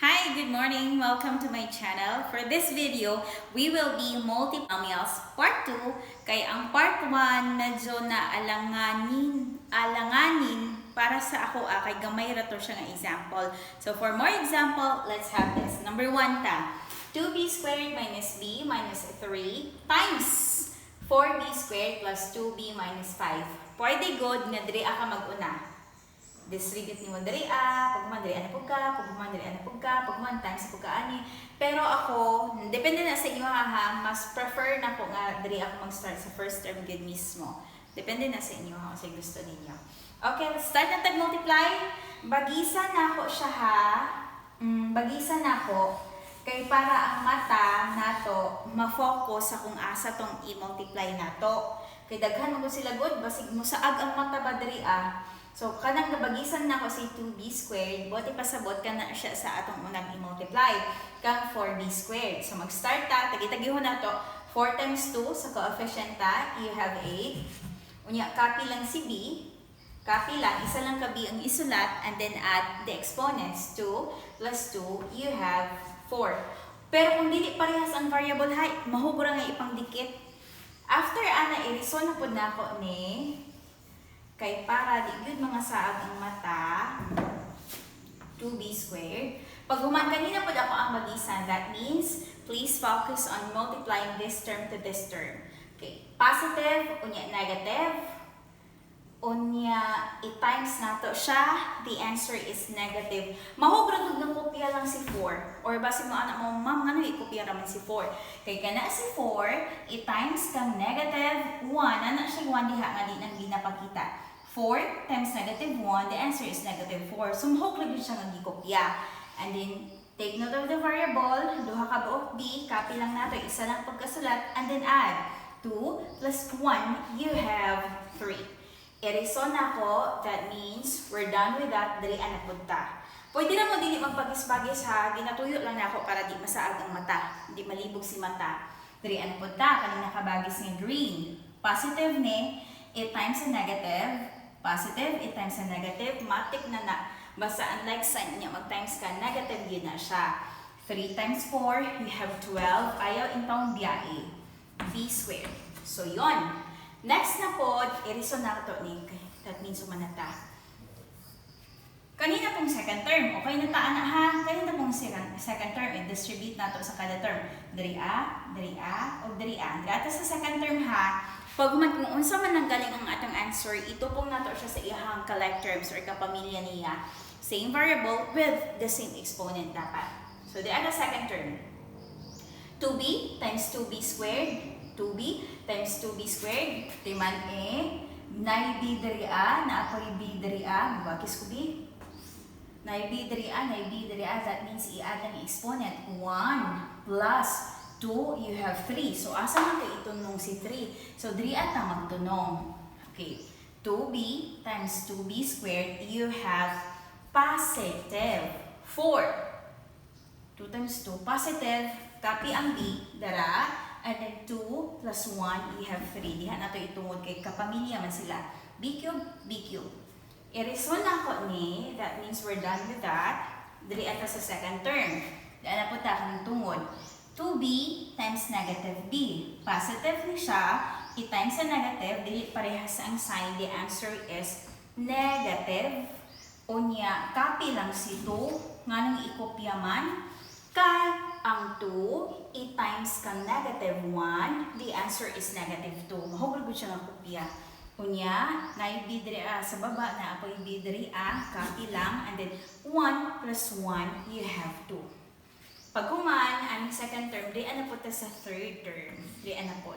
Hi, good morning. Welcome to my channel. For this video, we will be multinomials part 2. Kay ang part 1 medyo na alanganin para sa ako kay gamay ra to siya nga example. So for more example, let's have this. Number 1 ta. 2b squared minus b minus 3 times 4b squared plus 2b minus 5. Pwede good nga diri ka mag-una. Distribute ni mo diri pag man diri ana pug ka, pag man diri ana pug ka, pag man times pug ka ani. Pero ako, depende na sa inyo ha, mas prefer na ko nga diri ako mag-start sa first term gid mismo. Depende na sa inyo ha, kung gusto ninyo. Okay, let's start na tag-multiply. Bagisan na ako siya ha. Bagisan na ako kay para ang mata nato ma-focus sa kung asa tong i-multiply nato. Kay daghan mo sila good, basig mo saag ang mata ba diri So, kanang nabagisan na ko si 2b squared, buti pasabot ka na siya sa atong unang i-multiply, kang 4b squared. So, mag-start ta, tagi-tagihon na to, 4 times 2 sa coefficient ta, you have 8. Unya, copy lang si b, copy lang, isa lang ka b ang isulat, and then add the exponents, 2 plus 2, you have 4. Pero kung dili parehas ang variable height, mahugura nga ipangdikit. After ana, i-resolve na po na ako ni kay para di gyud mga saag ang mata 2b squared. Pag human kanina pud ako ang magisan, that means please focus on multiplying this term to this term. Okay, positive unya negative unya i-times nato siya, the answer is negative. Mahugro ng kopya lang si 4 or basi mo anak mo ma'am ngano i-kopya raman si 4. Kay kana si 4 i-times kang negative 1 ana siya 1 diha nga di nang ginapakita. 4 times negative 1, the answer is negative 4. So, mahuglo siya nga gikopya. And then, take note of the variable, duha ka buok b, copy lang nato, isa lang pagkasulat, and then add 2 plus 1, you have 3. I-reason ako, that means we're done with that, dali ana punta. Pwede na mo dili magpagis-bagis ha, ginatuyo lang na ako para di masaag ang mata, di malibog si mata. Dali ana punta, kanina kabagis nga green. Positive ni, it times a negative, positive, it times a negative, matik na na. Basta unlike sign niya, mag-times ka, negative yun na siya. 3 times 4, you have 12. Ayaw intong biyae. B squared. So, yon. Next na po, i-reason na ito ni. That means umanata. Kanina pong second term. Okay na taan na ha. Kanina pong second term, i-distribute na ito sa kada term. Dria, o dria. Dira sa second term ha. Pag kung unsa man ang galing ang atong answer, ito pong nato siya sa iyang collect terms or kapamilya niya. Same variable with the same exponent dapat. So, the other second term. 2b times 2b squared. 2b times 2b squared. Timan nay b dria, na ako'y b dria. Magwakis ko b. Nay b dria. That means i-add ang exponent. 1 plus 2, you have 3. So, asa man kayo itunong si 3? So, dria ta magtunong. Okay. 2b times 2b squared, you have positive 4. 2 times 2, positive. Copy ang b, dara. And then 2 plus 1, you have 3. Diha na ito itungod kay kapamilya man sila. B cube, B cube. I-resolve na ko ni, that means we're done with that. Diri ata sa second term. Diyan na po ta kang tungod. 2b times negative b. Positive ni siya, i-times sa negative, dili parehas ang sign, the answer is negative. Unya, copy lang si 2, nga nang ikopya man, kay ang 2, i-times kang negative 1, the answer is negative 2. Mahugol ko siya ng kopya. Unya, na b diri sa baba, na apoy b diri copy lang, and then 1 plus 1, you have 2. Pag human, ang second term, di ana po ta sa third term. Di ana po.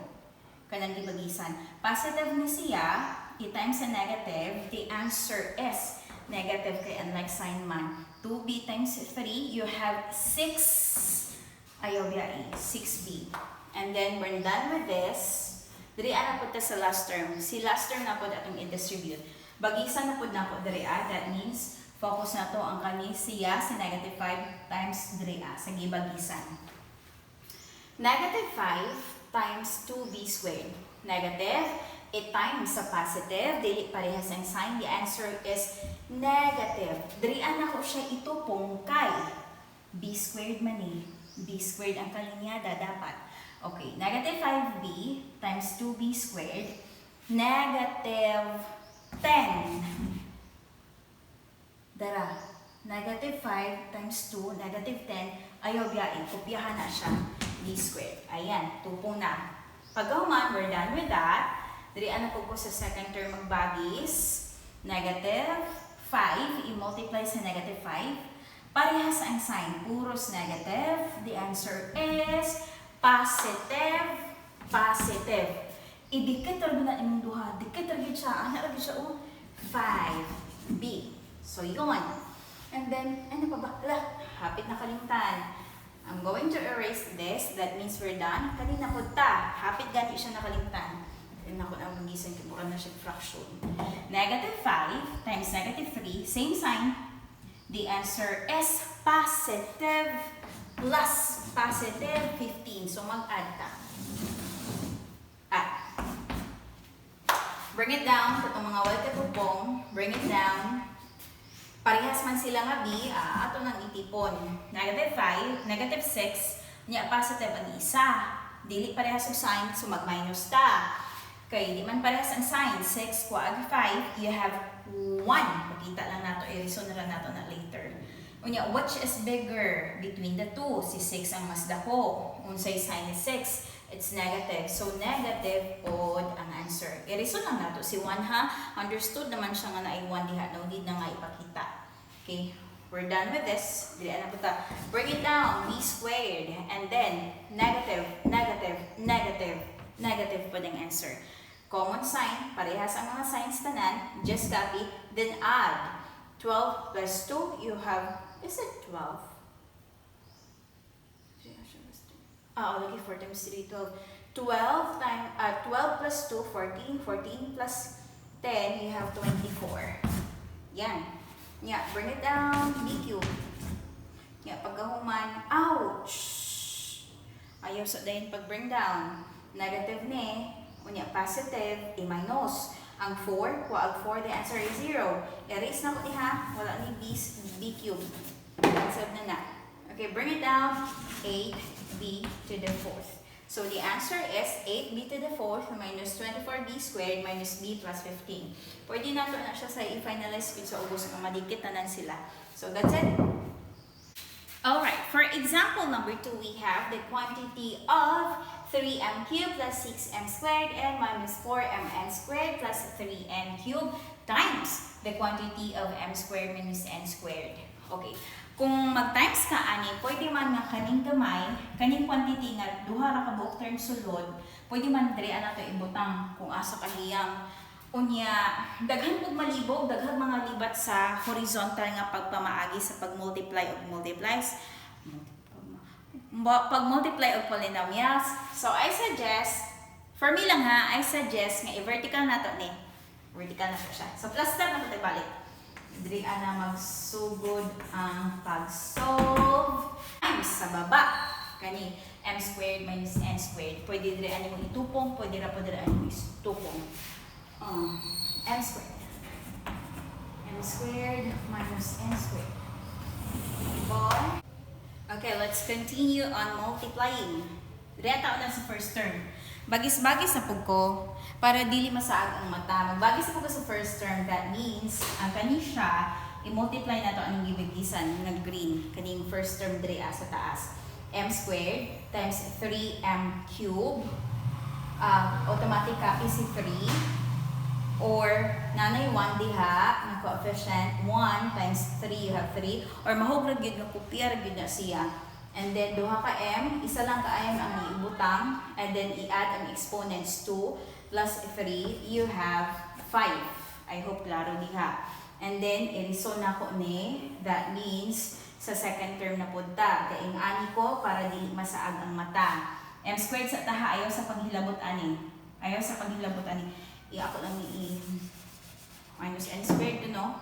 Kanang gibagisan. Positive na siya, i-times sa negative, the answer is negative kay unlike sign man. 2b times 3, you have 6. Ayaw biya 6b. And then, we're done with this. Diri ana po ta sa last term. Si last term na po atong i-distribute. Bagisan na po na po diri that means focus na to ang kani siya sa negative 5 times dria sa gibagisan. Negative 5 times 2b squared. Negative, it times sa positive, dili parehas ang sign, the answer is negative. Dirian ako siya itupong kay b squared man eh. b squared ang kalinyada dapat. Okay, negative 5b times 2b squared, negative 10. Dara, negative 5 times 2, negative 10, ayaw biyain, kopyahan na siya, b squared. Ayan, tupong na. Pagkahuman, we're done with that. Dirian na po sa second term of bagis. Negative 5, i-multiply sa negative 5. Parehas ang sign, puros negative. The answer is positive, positive. Idikit talaga na imong duha. Dikit talaga siya. Ano talaga siya? 5b. So, yun. And then, ano pa ba? Hapit na kalimtan. I'm going to erase this. That means we're done. Kanina po ta. Hapit gani siya nakalimtan. And ako na magisan ko. Mukha na siya fraction. Negative 5 times negative 3. Same sign. The answer is positive plus positive 15. So, mag-add ta. Add. Bring it down. Itong mga wal katupong. Bring it down. Parehas man sila nga b, ato nang itipon. Negative 5, negative 6, niya positive ang isa. Dili parehas ang sign, so mag-minus ta. Kaya di man parehas ang sign, 6 kuag 5, you have 1. Pakita lang nato, i-reason na lang nato na later. Unya, which is bigger between the two? Si 6 ang mas dako. Unsay sign is 6, it's negative. So, negative pod ang answer. I-reason lang nato. Si 1 ha, understood naman siya nga na ay 1 diha. No need na nga ipakita. Okay, we're done with this. Bring it down, b squared, and then negative, negative, negative, negative po ang answer. Common sign, parehas ang mga signs tanan, just copy, then add. 12 plus 2, you have, is it 12? Okay, 4 times 3, 12. 12 plus 2, 14. 14 plus 10, you have 24. Yan. Yeah, bring it down, b cube. Yeah, pagkahuman, ouch! Ayaw sa dahin pag bring down. Negative ni, unya positive, i-minus. Ang 4, kuag 4, the answer is 0. Erase na ko ni ha, wala ni b cube. Cancel na na. Okay, bring it down, 8b to the 4th. So the answer is 8b to the 4th minus 24b squared minus b plus 15. Pwede nato na siya sa i-finalize kung sa ubos kung madikit tanan sila. So that's it. Alright, for example number 2, we have the quantity of 3m cubed plus 6m squared and minus 4mn squared plus 3n cubed times the quantity of m squared minus n squared. Okay. Kung mag-times ka, ani, pwede man nga kaning gamay, kaning quantity nga, duha ra ka buok term sulod, pwede man dirian nato ibutang kung asa kahiyang. Unya, daghan pug malibog, daghan mga libat sa horizontal nga pagpamaagi sa pag-multiply o multiplies. Pag-multiply o polynomials. So, I suggest, for me lang ha, I suggest nga i-vertical nato ni. Vertical na siya. So, plus tab na tayo balik. Diri ana magsugod ang pag-solve times sa baba kani m squared minus n squared. Pwede diri ani mo itupong, pwede ra po diri ani mo itupong. M squared minus n squared. Bon. Okay, let's continue on multiplying. Diri ta na sa first term. Bagis-bagis na pug ko para dili masaag ang mata. Magbagis po ko sa first term, that means ang kani siya i-multiply nato anong gibigisan ng green kaning first term diri sa taas. M squared times 3m cube. Automatic copy si 3 or nanay 1 diha na coefficient 1 times 3 you have 3 or mahugrag gyud nga kopya ra gyud na siya. And then, duha ka m, isa lang ka m ang iibutang, and then i-add ang exponents 2 plus 3, you have 5. I hope klaro diha. And then, i-reason na ko ni, that means, sa second term na punta, kaing ani ko para dili masaag ang mata. M squared sa taha, ayaw sa paghilabot ani. Ayaw sa paghilabot ani. Ako lang ni minus n squared to no?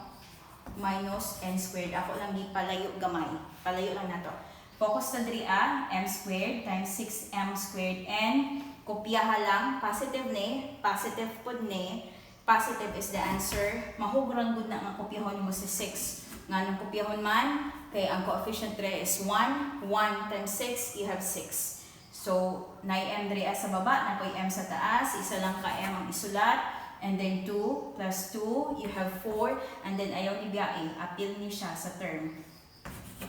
Minus n squared. Ako lang di palayo gamay. Palayo lang na to. Focus na diri m squared times 6m squared and kopyaha lang positive ni, positive pod ni. Positive is the answer. Mahugrang gud na nga kopyahon mo si 6. Nga nang kopyahon man Okay, ang coefficient dre is 1. 1 times 6, you have 6. So, na-m dre sa baba, na po m sa taas, isa lang ka m ang isulat. And then 2 plus 2, you have 4. And then ayaw ni Biyae, appeal ni siya sa term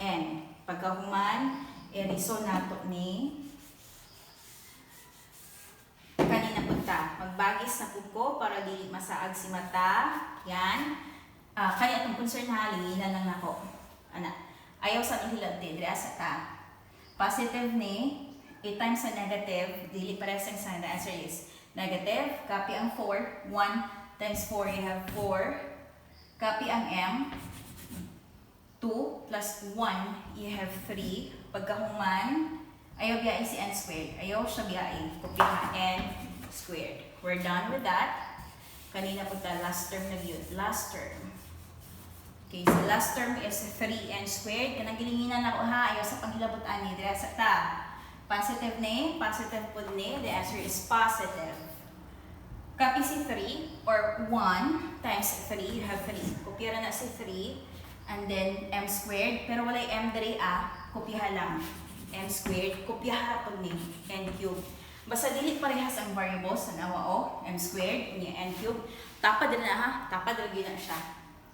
n. Pagkahuman, i-reason nato ni kanina punta. Magbagis na po ko para di masaag si mata. Yan. Kaya itong concern na halinginan lang ako. Ayaw sa ihilad din, sa ta. Positive ni, 8 times sa negative, dili pares ang sign. The answer is negative. Copy ang 4. 1 times 4, you have 4. Copy ang m. 2 plus 1, you have 3. Pagkahuman, ayaw biyain si n squared. Ayaw siya biyain. Kopya n squared. We're done with that. Kanina po ta last term na yun. Last term. Okay, so last term is 3n squared. Kanang gilinginan ako ha. Ayaw sa panghilabutan ni. Dira sa ta. Positive ni. Positive po ni. The answer is positive. Copy si 3 or 1 times 3. You have 3. Kopya na si 3. And then m squared. Pero wala m diri kopyaha lang. M squared. Kopyaha po ni. N cube. Basta dili parehas ang variables sa nawa o. M squared. N cube. Tapad na ha. Tapad na siya.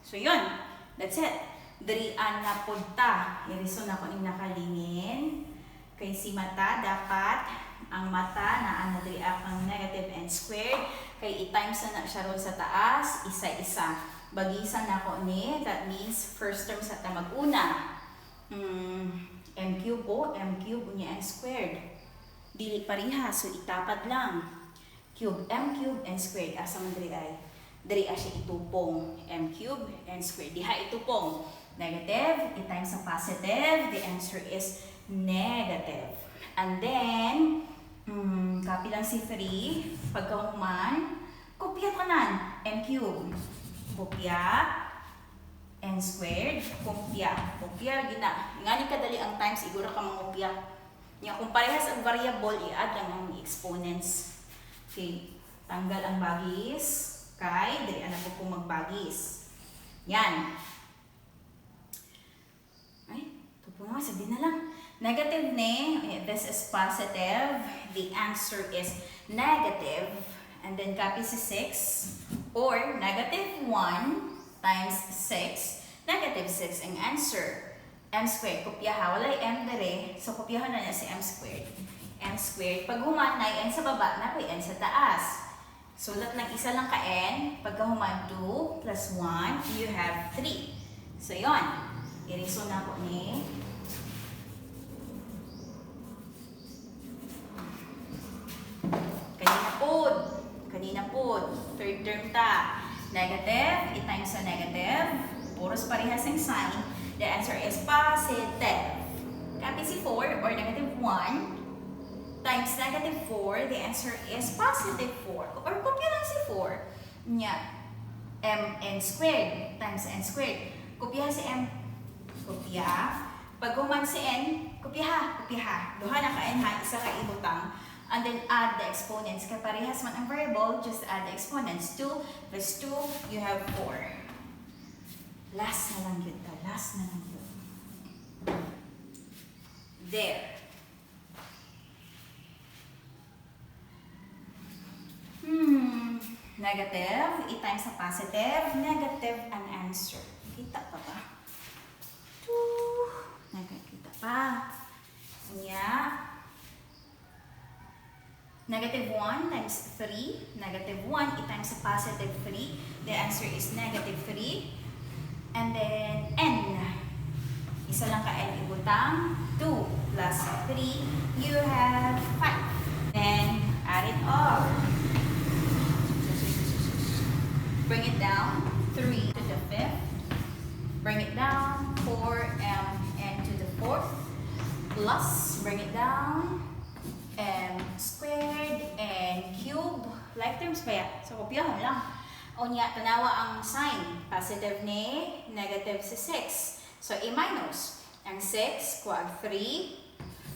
So yun. That's it. Dirian na punta. I-reason ako ng nakalingin. Kay si mata, dapat ang mata na diri ang negative n squared. Kay i-times na siya ron sa taas. Isa-isa. Bagisan na ako ni, that means first term sa tamag-una. M cube o, m cube unya n squared. Dili pariha, so itapad lang. Cube, m cube, n squared. Asa man diri ay? Diri siya itupong. M cube, n squared. Diha itupong. Negative, i-times sa positive. The answer is negative. And then, copy lang si 3. Pagkahuman, kopya ka nan. M cube. Kopya, n squared, kopya. Kopya, gina. Nga ni kadali ang times, igura ka mangopya. Nga, kung parehas ang variable, i-add lang ang exponents. Okay, tanggal ang bagis. Kay, dali anak ko kung magbagis. Yan. Ay, ito po nga, sabihin na lang. Negative ni, this is positive. The answer is negative. And then copy si 6. Or negative 1 times 6. Negative 6 ang answer. M squared. Kopyaha. Walay m dere. So kopyahan na niya si m squared. M squared. Pag human na n sa baba, na n sa taas. Sulat ng isa lang ka n. Pagka human 2 plus 1, you have 3. So yon. I-reason na ko ni. Kanina po, third term ta. Negative, i-times sa negative. Puros parehas ang sign. The answer is positive. Copy si 4 or negative 1 times negative 4. The answer is positive 4. Or kopya lang si 4. Nya, n squared times n squared. Kopya si m. Kopya. Pag human si n, kopyaha. Duha na ka n ha, isa ka ibutang. And then add the exponents. Kaya parehas man ang variable, just add the exponents. 2 plus 2, you have 4. Last na lang yun. Last na lang yun. There. Negative. I-times sa positive. Negative an answer. Kita pa ba? Nakikita pa. Yeah. Negative 1 times 3. Negative 1, i-times sa positive 3. The answer is negative 3. And then, n. Isa lang ka n ibutang. 2 plus 3, you have 5. Then, add it all. Bring it down. 3 to the 5th. Bring it down. 4m to the 4th. Plus, bring it down. M squared and cube. Like terms pa yan. So, kopyahan lang. O niya, tanawa ang sign. Positive ni, negative si 6. So, A minus. Ang 6, kuwag 3.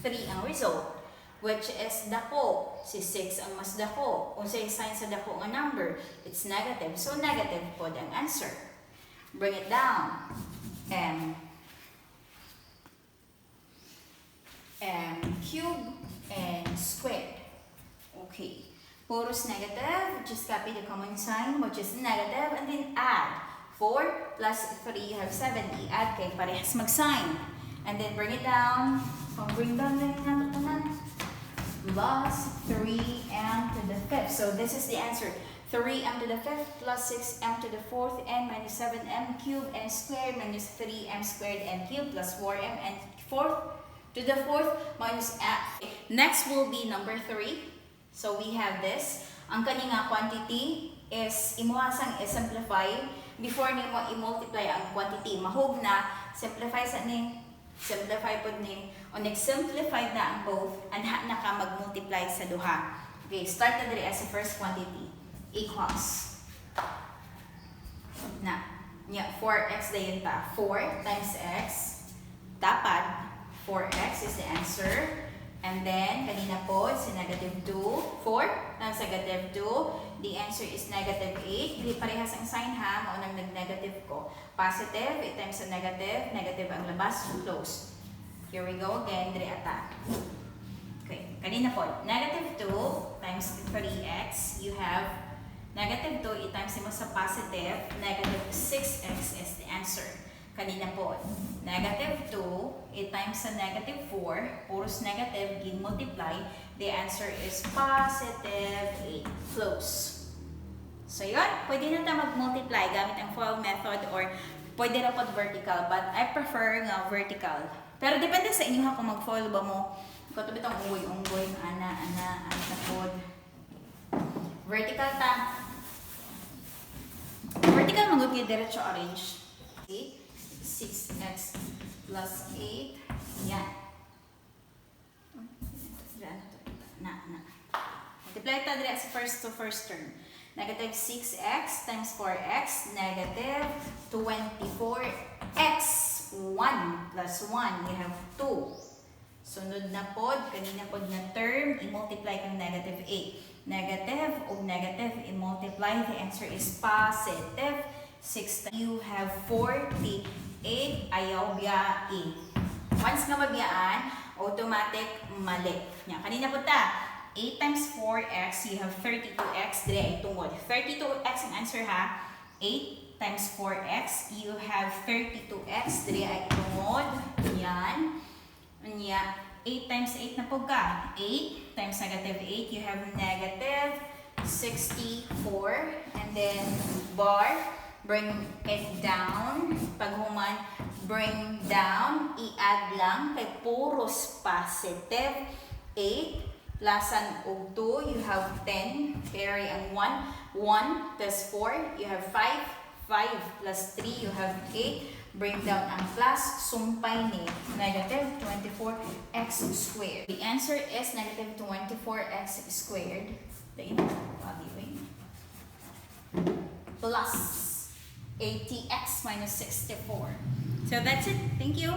3 ang result. Which is dako. Si 6 ang mas dako. Kung sa'yo sign sa dako ang number, it's negative. So, negative po ang answer. Bring it down. M m cubed n squared. Okay. Puros negative, just copy the common sign, which is negative, and then add. 4 plus 3, you have 7. I-add kay parehas mag-sign. And then bring it down. Bring down na yung natutunan. Plus 3m to the 5th. So this is the answer. 3m to the 5th plus 6m to the 4th n minus 7m cubed n squared minus 3m squared n cubed plus 4m n 4th to the 4th minus f. Next will be number 3. So we have this. Ang kaninga quantity is imuhasang i-simplify before nimo i-multiply ang quantity. Mahog na simplify sa ning simplify pod ning o nag-simplify na ang both anha na ka mag-multiply sa duha. Okay, start na diri as the first quantity equals na 4x dayon ta. 4 times x dapat 4x is the answer. And then, kanina po, si negative 2. 4 times negative 2. The answer is negative 8. Hindi parehas ang sign ha. Maunang nag-negative ko. Positive, 8 times sa negative. Negative ang labas. Close. Here we go again. Diri ata. Okay. Kanina po, negative 2 times 3x. You have negative 2. 8 times mo sa positive. Negative 6x is the answer. Kanina po, negative 2, 8 times sa negative 4, puros negative, gin-multiply, the answer is positive 8. Close. So yun, pwede na tayo mag-multiply gamit ang FOIL method or pwede na pod vertical, but I prefer nga vertical. Pero depende sa inyo ha kung mag-FOIL ba mo. Kung ito bitang unggoy, ana na pod. Vertical ta. Vertical mag-up yung diretso orange. Okay? 6x plus 8. Yan. Multiply ito dire sa first term. Negative 6x times 4x. Negative 24x. 1 plus 1. You have 2. Sunod na pod. Kanina pod na term. I-multiply kang negative 8. Negative o negative. I-multiply. The answer is positive 6. You have 48. Ayaw biyain. Once nga mabiyaan, automatic mali. Yan. Kanina po ta, 8 times 4x, you have 32x. Dire ay tungod. 32x ang answer ha. 8 times 4x, you have 32x. Dire ay tungod. Yan. Anya, 8 times 8 na po ka. 8 times negative 8, you have negative 64. And then, bar. Bring it down. Pag human, bring down. I-add lang. Kay puros positive. 8. Plasan og 2. You have 10. Carry ang 1. 1 plus 4. You have 5. 5 plus 3. You have 8. Bring down ang plus. Sumpay ni negative 24x squared. The answer is negative 24x squared. The valuing. Plus 80x minus 64. So that's it. Thank you.